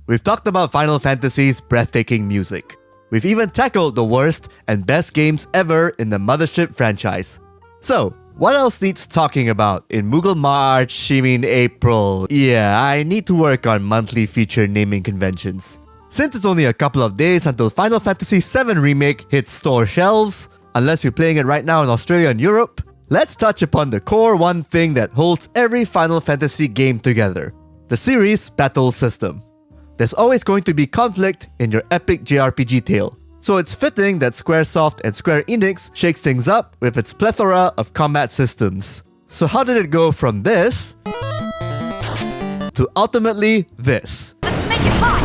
We've talked about Final Fantasy's breathtaking music. We've even tackled the worst and best games ever in the Mothership franchise. So, what else needs talking about in Moogle March, Shimin April? Yeah, I need to work on monthly feature naming conventions. Since it's only a couple of days until Final Fantasy VII Remake hits store shelves, unless you're playing it right now in Australia and Europe, let's touch upon the core one thing that holds every Final Fantasy game together: the series battle system. There's always going to be conflict in your epic JRPG tale, so it's fitting that Squaresoft and Square Enix shakes things up with its plethora of combat systems. So how did it go from this to ultimately this? Let's make it hot!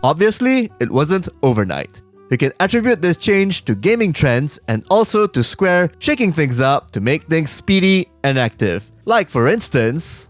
Obviously, it wasn't overnight. We can attribute this change to gaming trends and also to Square shaking things up to make things speedy and active. Like for instance,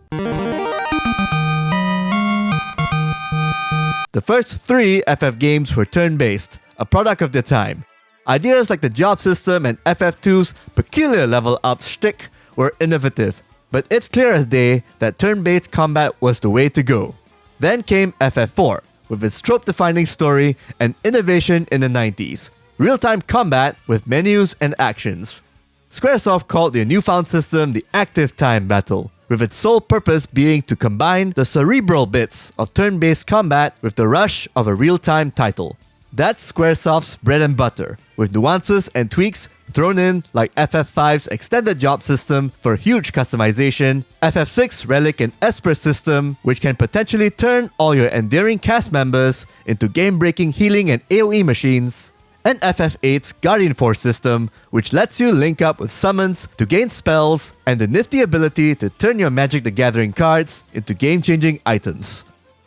the first 3 FF games were turn-based, a product of their time. Ideas like the job system and FF2's peculiar level-up shtick were innovative, but it's clear as day that turn-based combat was the way to go. Then came FF4, with its trope-defining story and innovation in the 90s, real-time combat with menus and actions. Squaresoft called their newfound system the Active Time Battle, with its sole purpose being to combine the cerebral bits of turn-based combat with the rush of a real-time title. That's Squaresoft's bread and butter, with nuances and tweaks thrown in like FF5's extended job system for huge customization, FF6 Relic and Esper system, which can potentially turn all your endearing cast members into game-breaking healing and AoE machines, and FF8's Guardian Force system, which lets you link up with summons to gain spells and the nifty ability to turn your Magic the Gathering cards into game-changing items.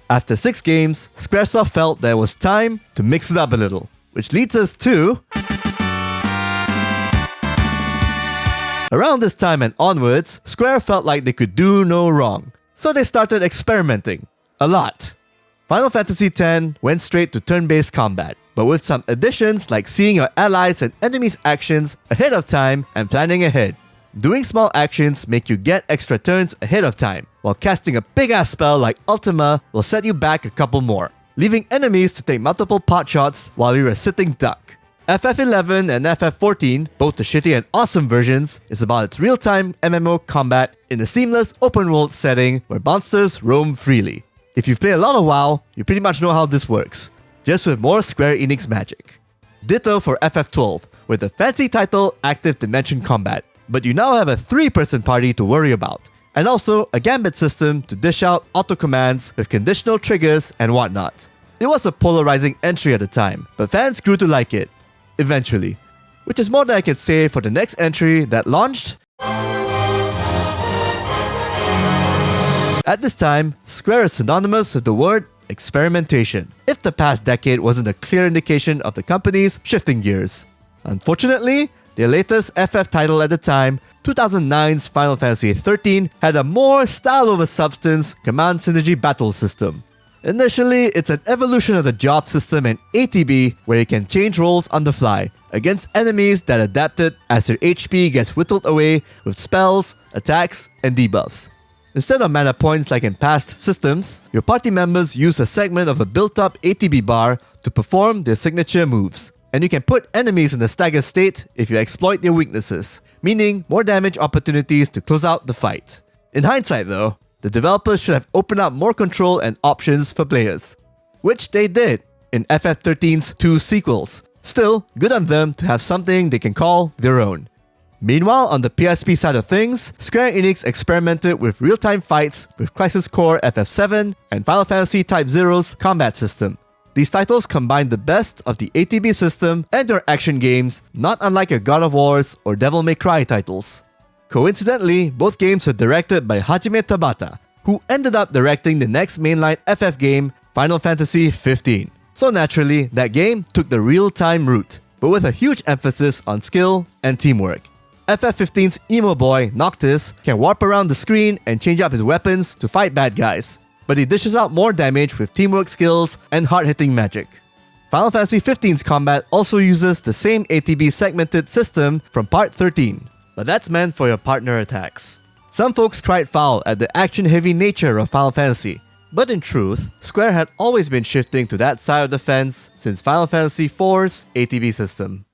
After 6 games, Squaresoft felt there was time to mix it up a little, which leads us to... Around this time and onwards, Square felt like they could do no wrong, so they started experimenting. A lot. Final Fantasy X went straight to turn-based combat, but with some additions like seeing your allies and enemies' actions ahead of time and planning ahead. Doing small actions make you get extra turns ahead of time, while casting a big-ass spell like Ultima will set you back a couple more, leaving enemies to take multiple pot shots while you're a sitting duck. FF11 and FF14, both the shitty and awesome versions, is about its real-time MMO combat in a seamless open-world setting where monsters roam freely. If you've played a lot of WoW, you pretty much know how this works, just with more Square Enix magic. Ditto for FF12, with the fancy title Active Dimension Combat, but you now have a 3-person party to worry about, and also a gambit system to dish out auto-commands with conditional triggers and whatnot. It was a polarizing entry at the time, but fans grew to like it. Eventually. Which is more than I can say for the next entry that launched... At this time, Square is synonymous with the word experimentation, if the past decade wasn't a clear indication of the company's shifting gears. Unfortunately, their latest FF title at the time, 2009's Final Fantasy XIII, had a more style over substance command synergy battle system. Initially, it's an evolution of the job system and ATB where you can change roles on the fly against enemies that adapted as your HP gets whittled away with spells, attacks, and debuffs. Instead of mana points like in past systems, your party members use a segment of a built-up ATB bar to perform their signature moves, and you can put enemies in a staggered state if you exploit their weaknesses, meaning more damage opportunities to close out the fight. In hindsight though, the developers should have opened up more control and options for players, which they did in FF13's 2 sequels. Still, good on them to have something they can call their own. Meanwhile, on the PSP side of things, Square Enix experimented with real-time fights with Crisis Core FF7 and Final Fantasy Type 0's combat system. These titles combine the best of the ATB system and your action games, not unlike your God of Wars or Devil May Cry titles. Coincidentally, both games were directed by Hajime Tabata, who ended up directing the next mainline FF game, Final Fantasy XV. So naturally, that game took the real-time route, but with a huge emphasis on skill and teamwork. FF15's emo boy, Noctis, can warp around the screen and change up his weapons to fight bad guys, but he dishes out more damage with teamwork skills and hard-hitting magic. Final Fantasy XV's combat also uses the same ATB segmented system from Part 13, but that's meant for your partner attacks. Some folks cried foul at the action-heavy nature of Final Fantasy, But in truth, Square had always been shifting to that side of the fence since Final Fantasy IV's ATB system.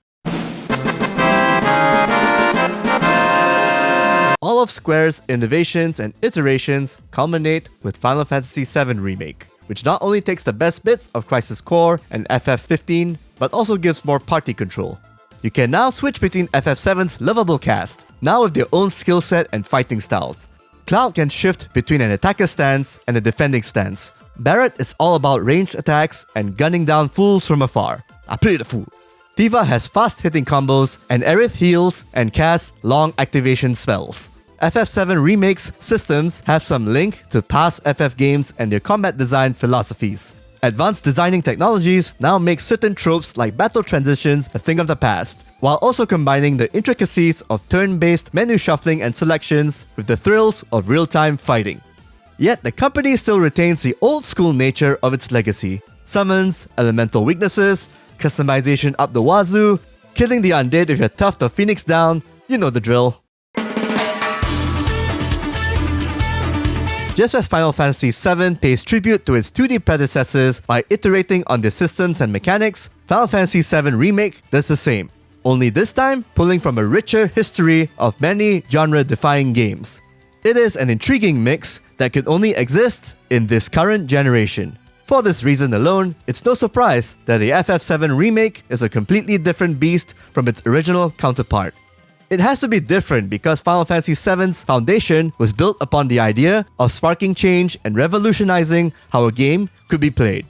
All of Square's innovations and iterations culminate with Final Fantasy VII Remake, which not only takes the best bits of Crisis Core and FF15, but also gives more party control. You can now switch between FF7's lovable cast, now with their own skill set and fighting styles. Cloud can shift between an attacker stance and a defending stance. Barret is all about ranged attacks and gunning down fools from afar. I play the fool. Tifa has fast-hitting combos, and Aerith heals and casts long activation spells. FF7 Remake's systems have some link to past FF games and their combat design philosophies. Advanced designing technologies now make certain tropes like battle transitions a thing of the past, while also combining the intricacies of turn-based menu shuffling and selections with the thrills of real-time fighting. Yet the company still retains the old-school nature of its legacy. Summons, elemental weaknesses, customization up the wazoo, killing the undead if you're tough to Phoenix down, you know the drill. Just as Final Fantasy VII pays tribute to its 2D predecessors by iterating on their systems and mechanics, Final Fantasy VII Remake does the same, only this time pulling from a richer history of many genre-defying games. It is an intriguing mix that could only exist in this current generation. For this reason alone, it's no surprise that the FF7 Remake is a completely different beast from its original counterpart. It has to be different because Final Fantasy VII's foundation was built upon the idea of sparking change and revolutionizing how a game could be played.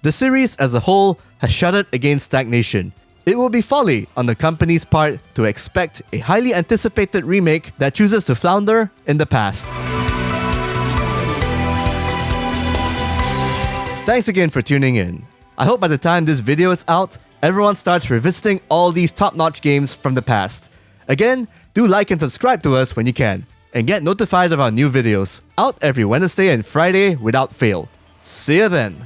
The series as a whole has shuddered against stagnation. It will be folly on the company's part to expect a highly anticipated remake that chooses to flounder in the past. Thanks again for tuning in. I hope by the time this video is out, everyone starts revisiting all these top-notch games from the past. Again, do like and subscribe to us when you can, and get notified of our new videos, out every Wednesday and Friday without fail. See you then!